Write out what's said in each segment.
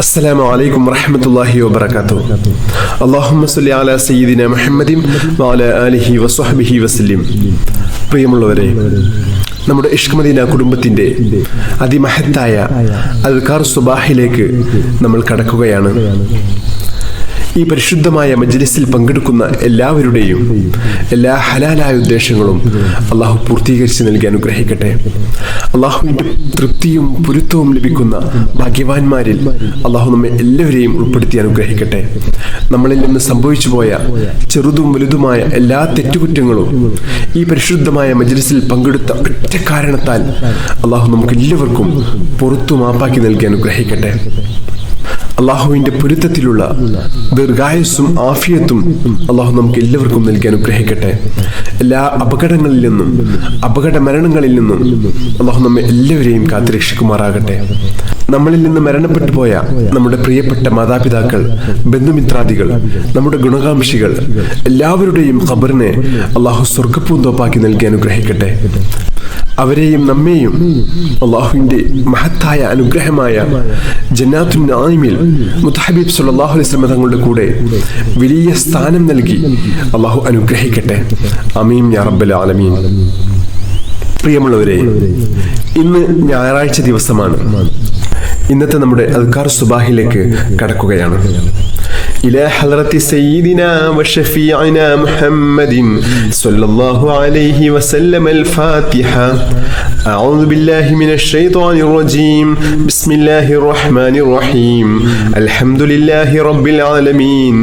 السلام عليكم ورحمة الله وبركاته. اللهم صل على سيدنا محمد وعلى آله وصحبه وسلم. പ്രിയമുള്ളവരെ, നമ്മുടെ ഇഷ്ക് മദീന കുടുംബത്തിന്റെ അതിമഹത്തായ അദ്കാർ സുബാഹിലേക്ക് നമ്മൾ കടക്കുകയാണ്. ഈ പരിശുദ്ധമായ മജ്ലിസിൽ പങ്കെടുക്കുന്ന എല്ലാവരുടെയും എല്ലാ ഹലാലായ ഉദ്ദേശങ്ങളും അള്ളാഹു പൂർത്തീകരിച്ച് നൽകി അനുഗ്രഹിക്കട്ടെ. അള്ളാഹുവിന്റെ തൃപ്തിയും പൊരുത്തവും ലഭിക്കുന്ന ഭാഗ്യവാന്മാരിൽ അള്ളാഹു നമ്മെ എല്ലാവരെയും ഉൾപ്പെടുത്തി അനുഗ്രഹിക്കട്ടെ. നമ്മളിൽ നിന്ന് സംഭവിച്ചു പോയ ചെറുതും വലുതുമായ എല്ലാ തെറ്റുകുറ്റങ്ങളും ഈ പരിശുദ്ധമായ മജ്ലിസിൽ പങ്കെടുത്ത ഒറ്റ കാരണത്താൽ അള്ളാഹു നമുക്ക് എല്ലാവർക്കും പുറത്തു മാപ്പാക്കി നൽകി അനുഗ്രഹിക്കട്ടെ. അള്ളാഹുവിന്റെ പൊരുത്തത്തിലുള്ള ദീർഘായുസ്സും ആഫിയത്തും അള്ളാഹു നമുക്ക് എല്ലാവർക്കും നൽകി അനുഗ്രഹിക്കട്ടെ. എല്ലാ അപകടങ്ങളിൽ നിന്നും അപകട മരണങ്ങളിൽ നിന്നും അള്ളാഹു നമ്മെ എല്ലാവരെയും കാത്തുരക്ഷിക്കുമാറാകട്ടെ. നമ്മളിൽ നിന്ന് മരണപ്പെട്ടു പോയ നമ്മുടെ പ്രിയപ്പെട്ട മാതാപിതാക്കൾ, ബന്ധുമിത്രാദികൾ, നമ്മുടെ ഗുണകാംക്ഷികൾ എല്ലാവരുടെയും ഖബറിനെ അള്ളാഹു സ്വർഗ്ഗപ്പൂന്തോപ്പാക്കി നൽകി അനുഗ്രഹിക്കട്ടെ. അവരെയും നമ്മെയും അള്ളാഹുവിന്റെ മഹത്തായ അനുഗ്രഹമായ ജന്നാത്തുൻ നഈമിൽ മുത്തഹബീബ് സല്ലല്ലാഹു അലൈഹി വസല്ലം തങ്ങളുടെ കൂടെ വലിയ സ്ഥാനം നൽകി അള്ളാഹു അനുഗ്രഹിക്കട്ടെ. ആമീൻ യാ റബ്ബൽ ആലമീൻ. പ്രിയമുള്ളവരെ, ഇന്ന് ഞായറാഴ്ച ദിവസമാണ്. ഇന്നത്തെ നമ്മുടെ അദ്കാർ സുബാഹിലേക്ക് കടക്കുകയാണ്. إلى حضرة سيدنا وشفيعنا محمد صلى الله عليه وسلم الفاتحة. أعوذ بالله من الشيطان الرجيم. بسم الله الرحمن الرحيم. الحمد لله رب العالمين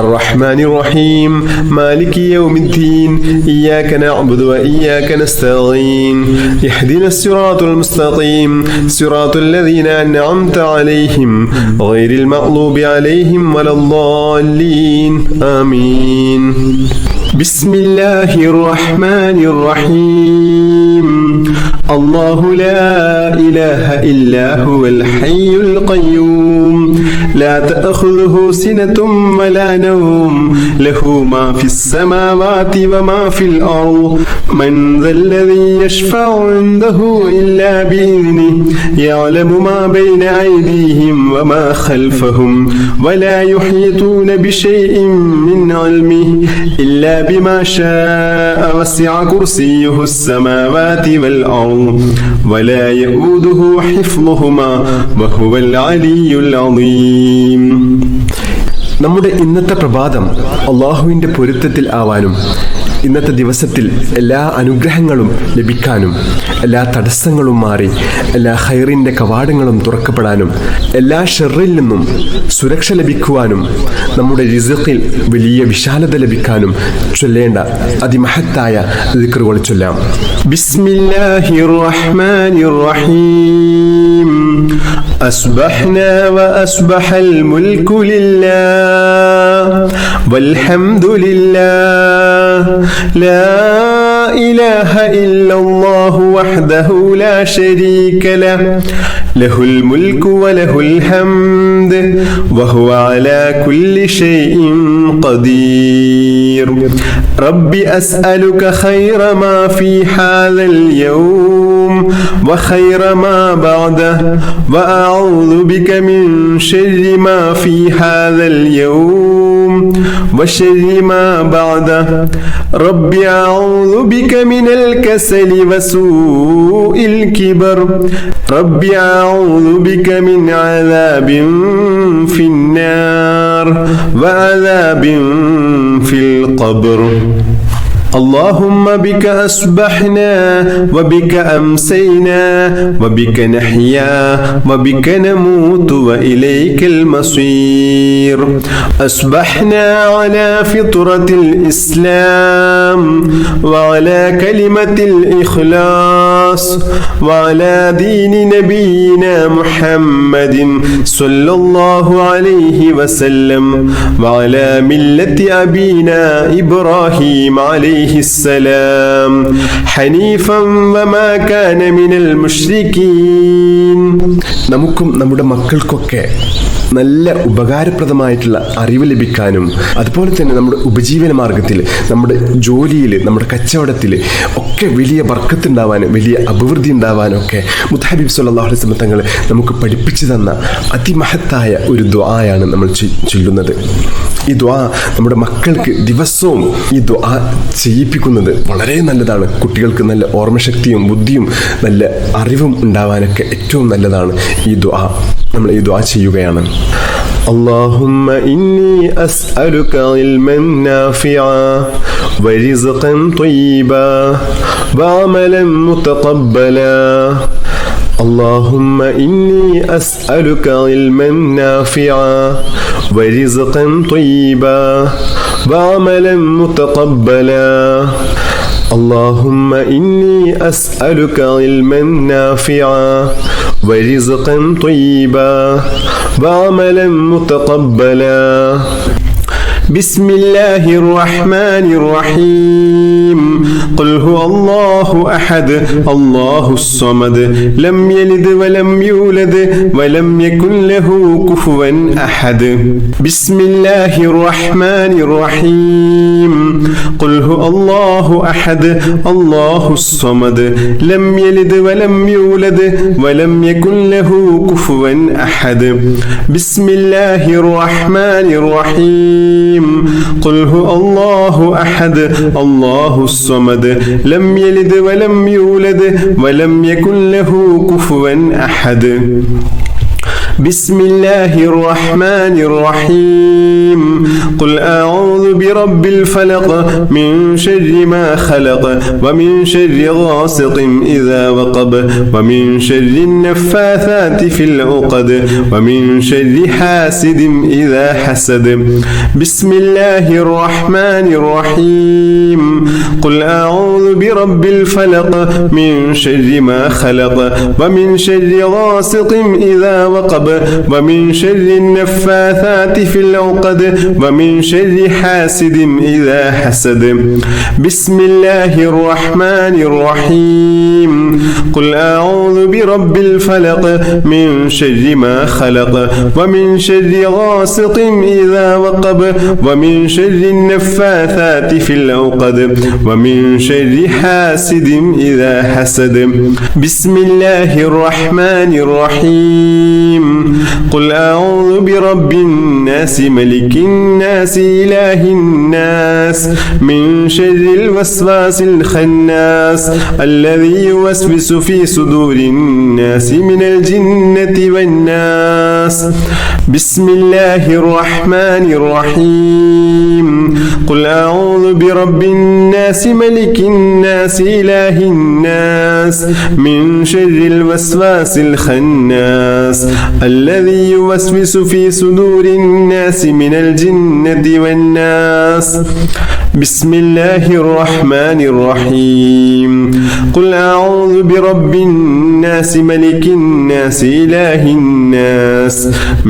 الرحمن الرحيم مالك يوم الدين إياك نعبد وإياك نستعين اهدنا الصراط المستقيم صراط الذين أنعمت عليهم غير المغضوب عليهم ولا الضالين آمين. بسم الله الرحمن الرحيم. الله لا إله إلا هو الحي القيوم لا تأخذه سنة ولا نوم له ما في السماوات وما في الأرض من ذا الذي يشفع عنده إلا بإذنه يعلم ما بين أيديهم وما خلفهم ولا يحيطون بشيء من علمه إلا بما شاء وسع كرسيه السماوات والأرض ولا يؤوده حفظهما وهو العلي العظيم. നമ്മുടെ ഇന്നത്തെ പ്രഭാതം അള്ളാഹുവിന്റെ പൊരുത്തത്തിൽ ആവാനും ഇന്നത്തെ ദിവസത്തിൽ എല്ലാ അനുഗ്രഹങ്ങളും ലഭിക്കാനും എല്ലാ തടസ്സങ്ങളും മാറി എല്ലാ ഖൈറിന്റെ കവാടങ്ങളും തുറക്കപ്പെടാനും എല്ലാ ഷർറിൽ നിന്നും സുരക്ഷ ലഭിക്കുവാനും നമ്മുടെ റിസ്ഖിൽ വലിയ വിശാലത ലഭിക്കാനും ചൊല്ലേണ്ട അതിമഹത്തായ ദിക്റുകൾ ചൊല്ലാം. ബിസ്മില്ലാഹിർ റഹ്മാനിർ റഹീം. അസ്ബഹ്നാ വഅസ്ബഹൽ മുൽക്കു ലില്ലാഹ് വൽഹംദുലില്ലാഹ് لا إله إلا الله وحده لا شريك له له الملك وله الحمد وهو على كل شيء قدير. رب أسألك خير ما في هذا اليوم وخير ما بعده وأعوذ بك من شر ما في هذا اليوم وشر ما بعده. رب أعوذ بك من الكسل وسوء الكبر. رب أعوذ بك من عذاب في النار وعذاب في القبر. اللهم بك أصبحنا وبك أمسينا وبك نحيا وبك نموت وإليك المصير. أصبحنا على فطرة الإسلام وعلى كلمة الإخلاص وعلى دين نبينا محمد صلى الله عليه وسلم وعلى ملة أبينا إبراهيم عليه السلام حنيفا وما كان من المشركين. നമുക്കും നമ്മുടെ മക്കൾക്കൊക്കെ നല്ല ഉപകാരപ്രദമായിട്ടുള്ള അറിവ് ലഭിക്കാനും അതുപോലെ തന്നെ നമ്മുടെ ഉപജീവന മാർഗത്തിൽ, നമ്മുടെ ജോലിയിൽ, നമ്മുടെ കച്ചവടത്തിൽ ഒക്കെ വലിയ ബർക്കത്തുണ്ടാവാനും വലിയ അഭിവൃദ്ധി ഉണ്ടാവാനും ഒക്കെ മുത്തഹബീബ് സ്വല്ലല്ലാഹു അലൈഹി വസല്ലം തങ്ങൾ നമുക്ക് പഠിപ്പിച്ചു തന്ന അതിമഹത്തായ ഒരു ദുആയാണ് നമ്മൾ ചൊല്ലുന്നത്. ഈ ദുആ നമ്മുടെ മക്കൾക്ക് ദിവസവും ഈ ദുആ ചെയ്യിപ്പിക്കുന്നത് വളരെ നല്ലതാണ്. കുട്ടികൾക്ക് നല്ല ഓർമ്മശക്തിയും ബുദ്ധിയും നല്ല അറിവും ഉണ്ടാവാനൊക്കെ ഏറ്റവും നല്ലതാണ് ഈ ദുആ. നമ്മൾ ഈ ദുആ ചെയ്യുകയാണ്. اللهم إني أسألك علما نافعا ورزقا طيبا وعملا متقبلا. اللهم إني أسألك علما نافعا ورزقا طيبا وعملا متقبلا. اللهم إني أسألك علما نافعا ورزقا طيبا وعملا متقبلا. بسم الله الرحمن الرحيم. قل هو الله أحد الله الصمد لم يلد ولم يولد ولم يكن له كفوا أحد. بسم الله الرحمن الرحيم. قل هو الله أحد الله الصمد لم يلد ولم يولد ولم يكن له كفوا أحد. بسم الله الرحمن الرحيم. قل هو الله أحد الله الصمد لم يلد ولم يولد ولم يكن له كفوا أحد. بسم الله الرحمن الرحيم. قل أعوذ برب الفلق من شر ما خلق ومن شر غاسق إذا وقب ومن شر النفاثات في العقد ومن شر حاسد إذا حسد. بسم الله الرحمن الرحيم. قل أعوذ برب الفلق من شر ما خلق ومن شر غاسق إذا وقب ومن شر النفاثات في العقد ومن شر حاسد إذا حسد. بسم الله الرحمن الرحيم. قل أعوذ برب الفلق من شر ما خلق ومن شر غاسق إذا وقب ومن شر النفاثات في العقد ومن شر حاسد إذا حسد. بسم الله الرحمن الرحيم. قل أعوذ برب الناس ملك الناس إله الناس من شر الوسواس الخناس الذي يوسوس في صدور الناس من الجنة والناس. بسم الله الرحمن الرحيم. قل أعوذ برب الناس ملك الناس إله الناس من شر الوسواس الخناس الذي يوسوس في صدور الناس من الجنة والناس. بسم الله الرحمن الرحيم. قل أعوذ برب الناس ملك الناس إله الناس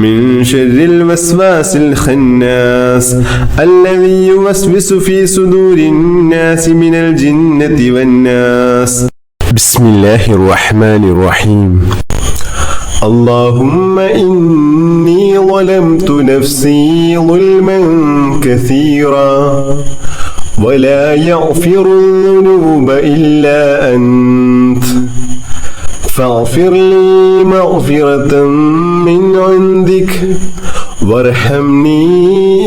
من شر الوسواس الخناس الذي يوسوس في صدور الناس من الجنة والناس. بسم الله الرحمن الرحيم. اللهم إني ظلمت نفسي ظلما كثيرا ولا يغفر الذنوب إلا أنت فاغفر لي مغفرة من عندك وارحمني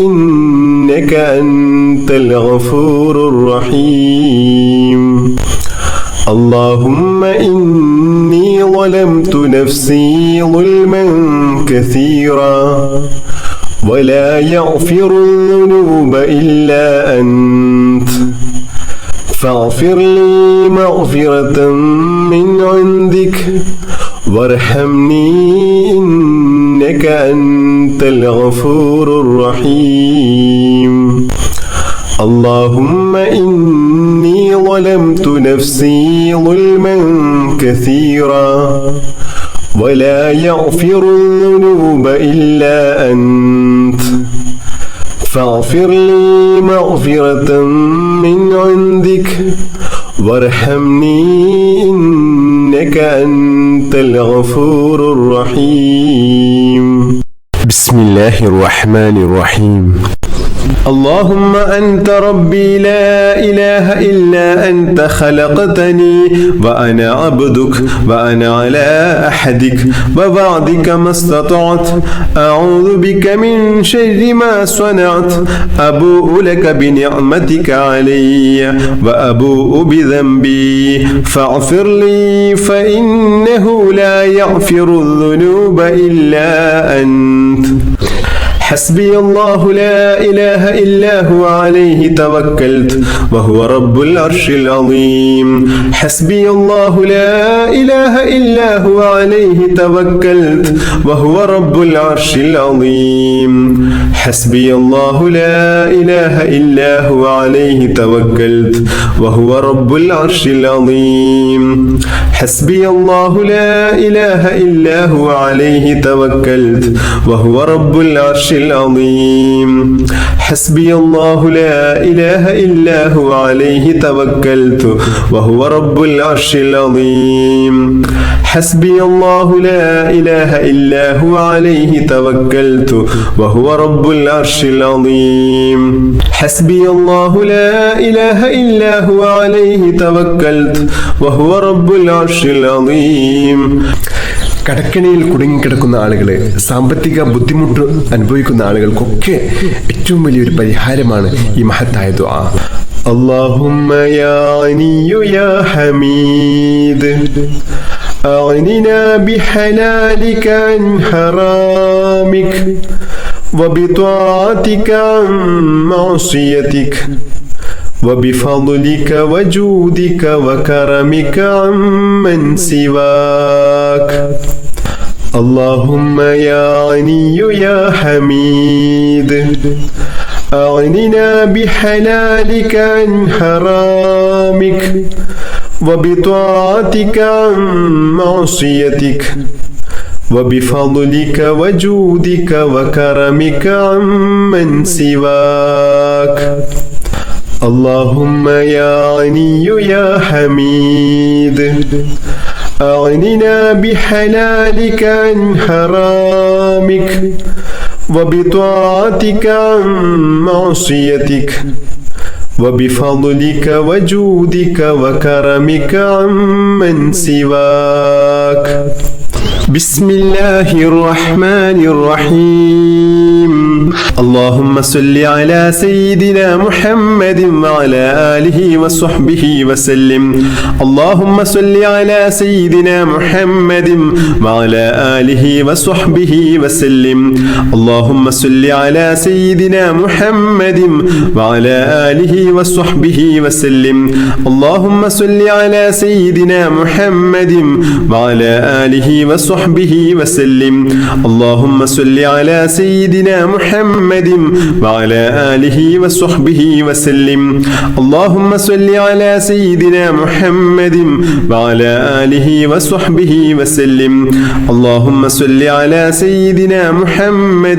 إنك أنت الغفور الرحيم. اللهم إني ظلمت نفسي ظلما كثيرا ولا يغفر الذنوب إلا أنت فاغفر لي مغفرة من عندك وارحمني إنك أنت الغفور الرحيم. اللهم إني ظلمت نفسي ظلما كثيرا ولا يغفر الذنوب إلا أنت فاغفر لي مغفرة من عندك وارحمني إنك أنت الغفور الرحيم. بسم بسم الله الرحمن الرحيم اللهم أنت ربي لا إله إلا أنت خلقتني وأنا عبدك وأنا على أحدك ووعدك ما استطعت أعوذ بك من شر ما صنعت أبوء لك بنعمتك علي وأبوء بذنبي فاغفر لي فإنه لا يغفر الذنوب إلا أنت حسبي الله لا إله إلا هو عليه توكلت وهو رب العرش العظيم حسبي الله لا إله إلا هو عليه توكلت وهو رب العرش العظيم حسبي الله لا إله إلا هو عليه توكلت وهو رب العرش العظيم حسبي الله لا إله إلا هو عليه توكلت وهو رب العرش العظيم حسبي الله لا إله إلا هو عليه توكلت وهو رب العرش العظيم حسبي الله لا إله إلا هو عليه توكلت وهو رب العرش العظيم حسبي الله لا إله إلا هو عليه توكلت وهو رب العرش العظيم കടക്കണിയിൽ കുടുങ്ങിക്കിടക്കുന്ന ആളുകളെ, സാമ്പത്തിക ബുദ്ധിമുട്ട് അനുഭവിക്കുന്ന ആളുകൾക്കൊക്കെ ഏറ്റവും വലിയൊരു പരിഹാരമാണ് ഈ മഹത്തായ ദുആ. اللهم يا غني يا حميد أغننا بحلالك عن حرامك وبطاعتك عن معصيتك وبفضلك وجودك وكرمك عمن سواك. اللهم يا غني يا حميد أغننا بحلالك عن حرامك وبطاعتك عن معصيتك وبفضلك وجودك وكرمك عمن سواك. اللهم يا غني يا حميد أغننا بحلالك عن حرامك وبطاعتك عن معصيتك وبفضلك وجودك وكرمك عمن سواك. بسم الله الرحمن الرحيم. اللهم صل على سيدنا محمد وعلى آله وصحبه وسلم. اللهم صل على سيدنا محمد وعلى آله وصحبه وسلم. اللهم صل على سيدنا محمد وعلى آله وصحبه وسلم. اللهم صل على سيدنا محمد وعلى آله وصحبه وسلم. اللهم صل على سيدنا محمد وعلى آله وصحبه وسلم. اللهم صل على سيدنا محمد وعلى آله وصحبه وسلم. اللهم صل على سيدنا محمد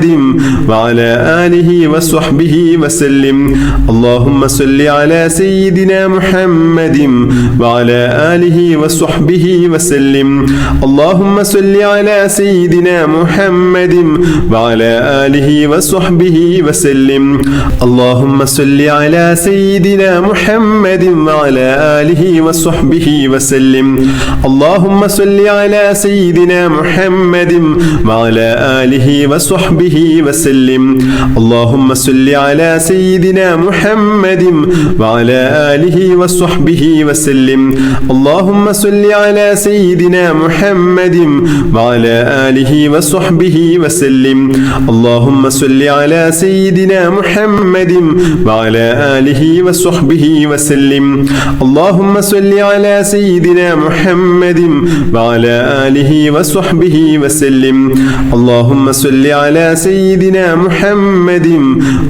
وعلى آله وصحبه وسلم. اللهم صل على سيدنا محمد وعلى آله وصحبه وسلم. اللهم صل على سيدنا محمد وعلى آله وصحبه وسلم. اللهم صل على سيدنا محمد وعلى آله وصحبه وسلم. اللهم صل على سيدنا محمد وعلى آله وصحبه وسلم. اللهم صل على سيدنا محمد وعلى آله وصحبه وسلم. اللهم صل على سيدنا محمد وعلى آله وصحبه وسلم. اللهم صل على سيدنا محمد وعلى آله وصحبه وسلم. اللهم صل على سيدنا محمد وعلى آله وصحبه وسلم. اللهم صل على سيدنا محمد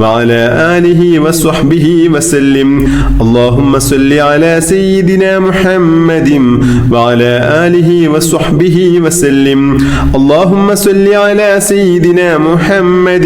وعلى آله وصحبه وسلم. اللهم صل على سيدنا محمد وعلى آله وصحبه وسلم. اللهم صل على سيدنا محمد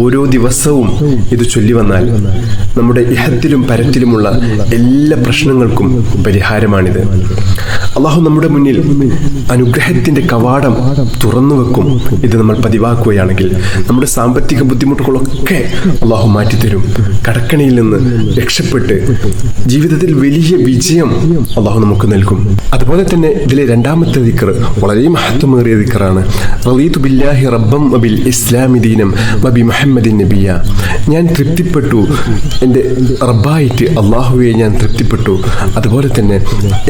ഓരോ ദിവസവും ഇത് ചൊല്ലി വന്നാൽ നമ്മുടെ ഇഹത്തിലും പരത്തിലുമുള്ള എല്ലാ പ്രശ്നങ്ങൾക്കും പരിഹാരമാണിത്. അള്ളാഹു നമ്മുടെ മുന്നിൽ അനുഗ്രഹത്തിന്റെ കവാടം തുറന്നു വെക്കും. ഇത് നമ്മൾ പതിവാക്കുകയാണെങ്കിൽ നമ്മുടെ സാമ്പത്തിക ബുദ്ധിമുട്ടുകളൊക്കെ അള്ളാഹു മാറ്റിത്തരും. കടക്കണിയിൽ നിന്ന് രക്ഷപ്പെട്ട് ജീവിതത്തിൽ വലിയ വിജയം അള്ളാഹു നമുക്ക് നൽകും. അതുപോലെ തന്നെ ഇതിലെ രണ്ടാമത്തെ ദിക്ർ വളരെ മഹത്വമേറിയ ദിക്റാണ്. റളീതു ബില്ലാഹി റബ്ബൻ വബിൽ ഇസ്ലാമി ദീനം വബി മുഹമ്മദിൻ നബിയ. ഞാൻ തൃപ്തിപ്പെട്ടു, എൻ്റെ റബ്ബായിട്ട് അള്ളാഹുവെ ഞാൻ തൃപ്തിപ്പെട്ടു. അതുപോലെ തന്നെ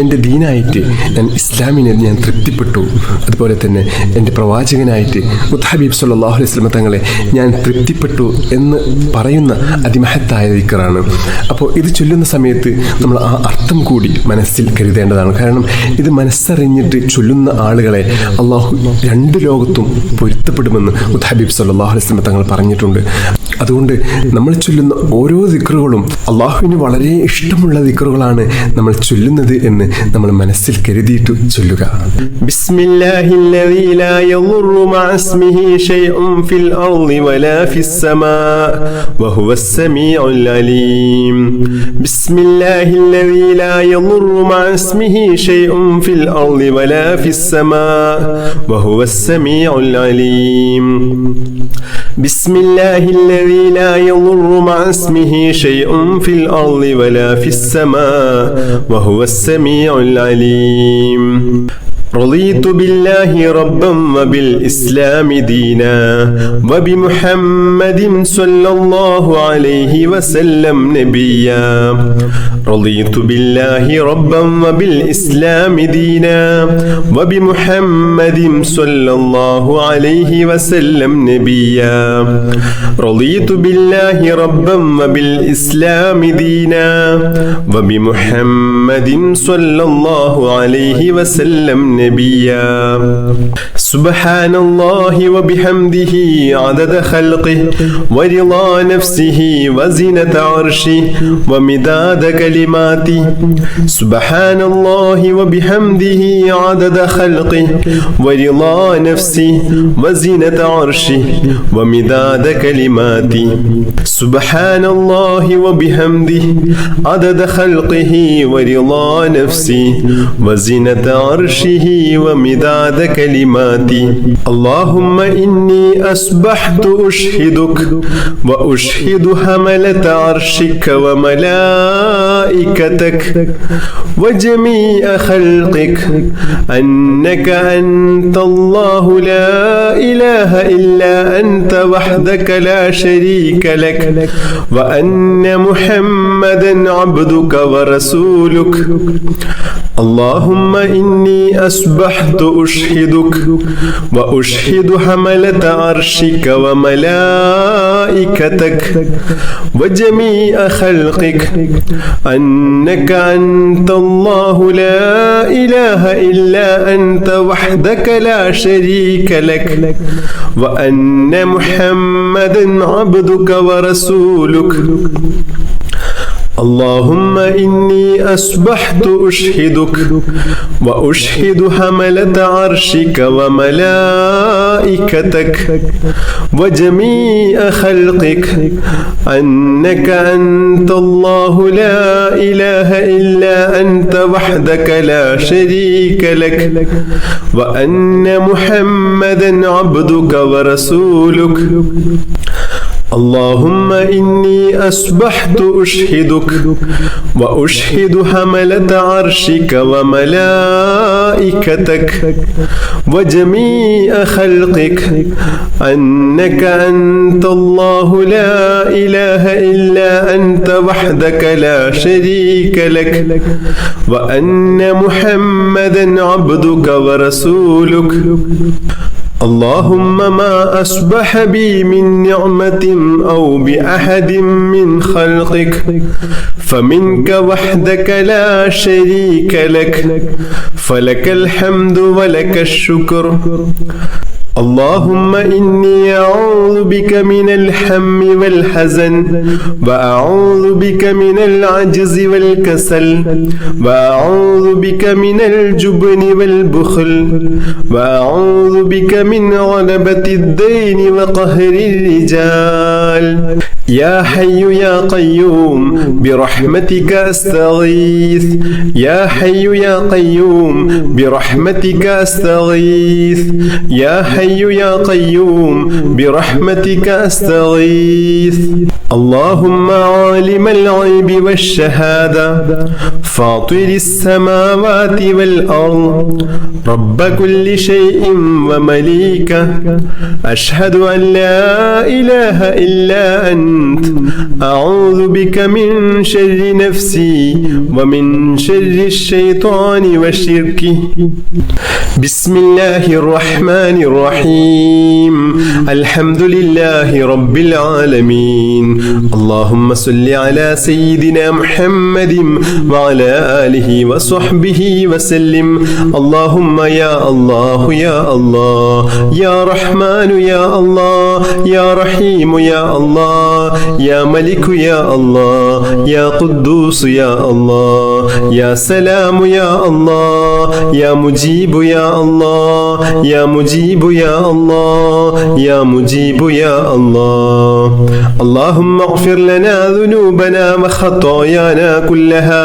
എൻ്റെ ദീനായിട്ട് ഞാൻ ഇസ്ലാമിനെ ഞാൻ തൃപ്തിപ്പെട്ടു. അതുപോലെ തന്നെ എൻ്റെ പ്രവാചകനായിട്ട് ഹബീബ് സല്ലല്ലാഹു അലൈഹി വസല്ലം തങ്ങളെ ഞാൻ തൃപ്തിപ്പെട്ടു എന്ന് പറയുന്ന അതിമഹത്തായ ദിക്റാണ്. അപ്പോൾ ഇത് ചൊല്ലുന്ന സമയത്ത് നമ്മൾ ആ അർത്ഥം കൂടി മനസ്സിൽ കരുതേണ്ടതാണ്. കാരണം ഇത് മനസ്സറിഞ്ഞിട്ട് ചൊല്ലുന്ന ആളുകളെ അള്ളാഹു രണ്ട് ലോകത്തും പൊരുത്തപ്പെടുമെന്ന് ഹബീബ് സല്ലല്ലാഹു അലൈഹി വസല്ലം തങ്ങൾ പറഞ്ഞിട്ടുണ്ട്. അതുകൊണ്ട് നമ്മൾ ചൊല്ലുന്ന ഓരോ ദിക്റുകളും അള്ളാഹുവിന് വളരെ ഇഷ്ടമുള്ള ദിക്റുകളാണ് നമ്മൾ ചൊല്ലുന്നത് എന്ന് നമ്മൾ മനസ്സിൽ കരുതിയിട്ട് ചൊല്ലുക. ബിസ്മില്ലാഹില്ലദീ ലാ യദുറു മഅ ഇസ്മിഹി ശൈഉൻ ഫിൽ അർളി വലാ ഫിസ് സമാ വഹുവസ് സമീഉൽ അലീം. ബിസ്മില്ലാഹില്ലദീ ലാ യദുറു മഅ ഇസ്മിഹി ശൈഉൻ ഫിൽ അർളി വലാ ഫിസ് സമാ വഹുവസ് സമീഉൽ അലീം. ബിസ്മില്ലാഹില്ലദീ ലാ യദുറു മഅ ഇസ്മിഹി ശൈഉൻ ഫിൽ അർളി വലാ ഫിസ് സമാ വഹുവസ് സമീഉൽ അലീം. رضيت بالله ربا وبالإسلام دينا وبمحمد صلى الله عليه وسلم نبيا. رضيت بالله ربا وبالإسلام دينا وبمحمد صلى الله عليه وسلم نبيا. رضيت بالله ربا وبالإسلام دينا وبمحمد صلى الله عليه وسلم نبيا. سبحان الله وبحمده عدد خلقه ورضا نفسه وزنة عرشه ومداد كلماته. سبحان الله وبحمده عدد خلقه ورضا نفسه وزنة عرشه ومداد كلماته. سبحان الله وبحمده عدد خلقه ورضا نفسه وزنة عرشه ومداد كلماتي. اللهم إني أصبحت أشهدك وأشهد حملة عرشك وملائكتك وجميع خلقك أنك أنت الله لا إله إلا أنت وحدك لا شريك لك وأن محمدا عبدك ورسولك. اللهم إني أصبحت أشهدك وأشهد حملة عرشك وملائكتك وجميع خلقك أنك أنت الله لا إله إلا أنت وحدك لا شريك لك وأن محمدا عبدك ورسولك. اللهم إني أصبحت أشهدك وأشهد حملة عرشك وملائكتك وجميع خلقك أنك أنت الله لا إله إلا أنت وحدك لا شريك لك وأن محمدا عبدك ورسولك. اللهم إني أصبحت أشهدك وأشهد حملة عرشك وملائكتك وجميع خلقك أنك أنت الله لا إله إلا أنت وحدك لا شريك لك وأن محمدا عبدك ورسولك. اللهم ما أصبح بي من نعمة أو بأحد من خلقك فمنك وحدك لا شريك لك فلك الحمد ولك الشكر. اللهم إني أعوذ بك من الهم والحزن وأعوذ بك من العجز والكسل وأعوذ بك من الجبن والبخل وأعوذ بك من غلبة الدين وقهر الرجال يا حي يا قيوم برحمتك أستغيث يا حي يا قيوم برحمتك أستغيث يا حي يا قيوم برحمتك أستغيث اللهم عالم الغيب والشهادة فاطر السماوات والأرض رب كل شيء ومليكه أشهد أن لا إله إلا أنت أعوذ بك من شر نفسي ومن شر الشيطان وشركه بسم الله الرحمن الرحيم الحمد لله رب العالمين اللهم صل على سيدنا محمد وعلى آله وصحبه وسلم اللهم يا الله يا الله يا رحمن يا الله يا رحيم يا الله يا ملك يا الله يا قدوس يا الله يا سلام يا الله يا مجيب يا الله يا مجيب يا الله يا مجيب يا الله اللهم اغفر لنا ذنوبنا وخطايانا كلها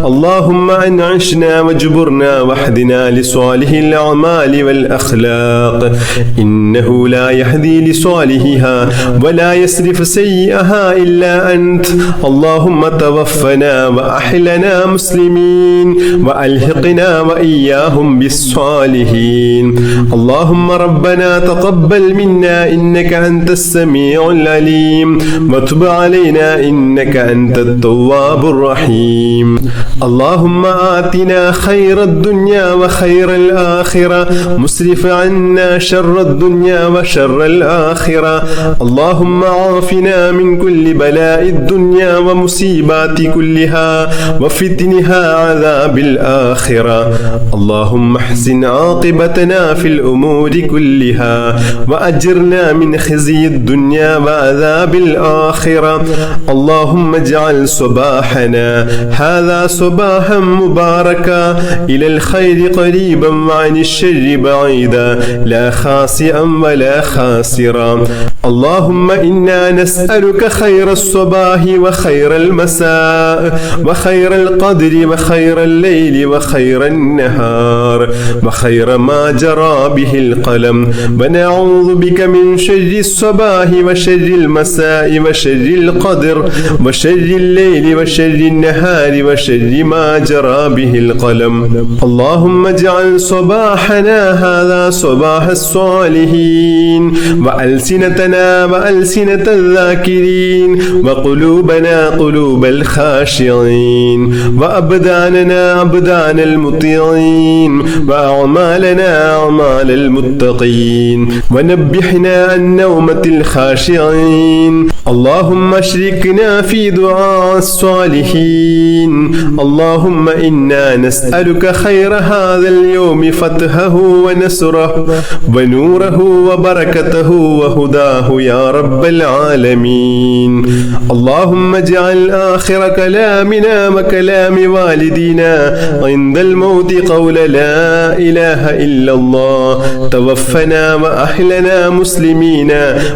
اللهم أنعشنا واجبرنا واهدنا لصالح الأعمال والأخلاق إنه لا يهدي لصالحها ولا يصرف سيئها إلا أنت اللهم توفنا وأحلنا مسلمين وألحقنا وإياهم بالصالحين اللهم ربنا تقبل منا إنك أنت السميع العليم وتب علينا إنك أنت التواب الرحيم اللهم آتنا خير الدنيا وخير الآخرة مسرف عنا شر الدنيا وشر الآخرة اللهم عافنا من كل بلاء الدنيا ومصيبات كلها وفتنها عذاب الآخرة اللهم احسن عاقبتنا في الأمور كلها وأجرنا من خزي الدنيا وعذاب الآخرة اللهم اجعل صباحنا هذا صباحا مباركا إلى الخير قريبا وعن الشر بعيدا لا خاسئا ولا خاسرا اللهم إنا نسألك خير الصباح وخير المساء وخير القدر وخير الليل وخير النهار وخير ما جرى به القلم ونعوذ بك من شر الصباح وشر المساء وشر القدر وشر الليل وشر النهار وشر ما جرى به القلم اللهم اجعل صباحنا هذا صباح الصالحين وألسنتنا وألسنة الذاكرين وقلوبنا قلوب الخاشعين وأبداننا أبدان المطيعين وأعمالنا أعمال المتقين ونبحنا عن نومة الخاشعين اللهم اشركنا في دعاء الصالحين اللهم إنا نسألك خير هذا اليوم فتحه ونصره ونوره وبركته وهداه يا رب العالمين اللهم اجعل آخر كلامنا وكلام والدينا عند الموت قول لا إله إلا الله توفنا وأحلنا مسلمين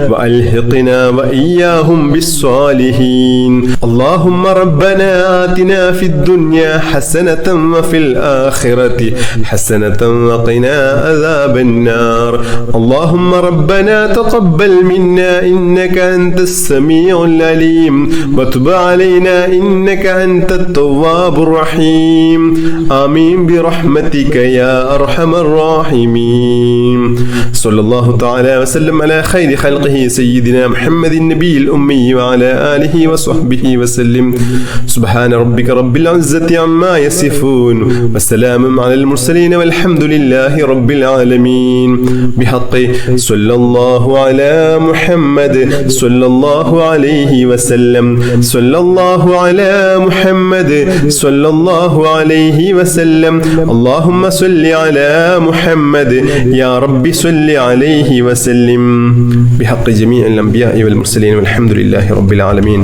وألحقنا وإياهم بالصالحين اللهم ربنا آتنا في الدنيا حسنة وفي الآخرة حسنة وقنا عذاب النار اللهم ربنا تقبل منا إنك أنت السميع العليم وتب علينا إنك أنت التواب الرحيم آمين برحمتك يا أرحم الراحمين صلى الله تعالى وسلم على خير خلقه سيدنا محمد النبي الأمي وعلى آله وصحبه وسلم سبحان ربك رب العزة عما يصفون وسلام على المرسلين والحمد لله رب العالمين بحق صلى الله على محمد صلى الله عليه وسلم صلى الله على محمد صلى الله عليه وسلم اللهم صل على محمد يا رب صل عليه وسلم بحق جميع الأنبياء والمرسلين والحمد لله رب العالمين.